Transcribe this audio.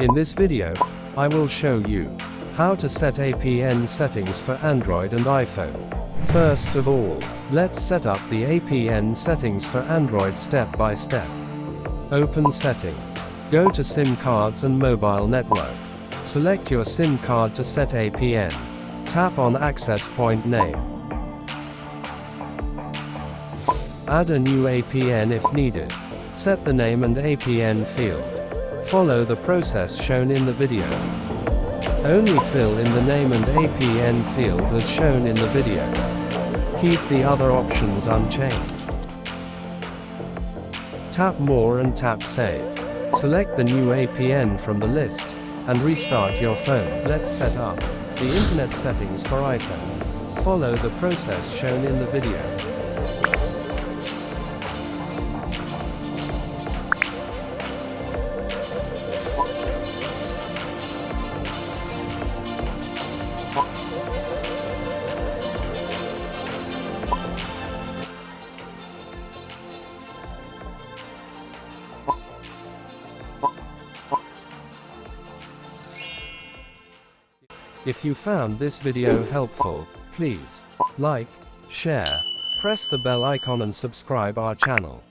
In this video, I will show you how to set APN settings for Android and iPhone. First of all, let's set up the APN settings for Android step by step. Open Settings. Go to SIM cards and mobile network. Select your SIM card to set APN. Tap on access point name. Add a new APN if needed. Set the name and APN field. Follow the process shown in the video. Only fill in the name and APN field as shown in the video. Keep the other options unchanged. Tap More and tap Save. Select the new APN from the list, and restart your phone. Let's set up the internet settings for iPhone. Follow the process shown in the video. If you found this video helpful, please like, share, press the bell icon and subscribe our channel.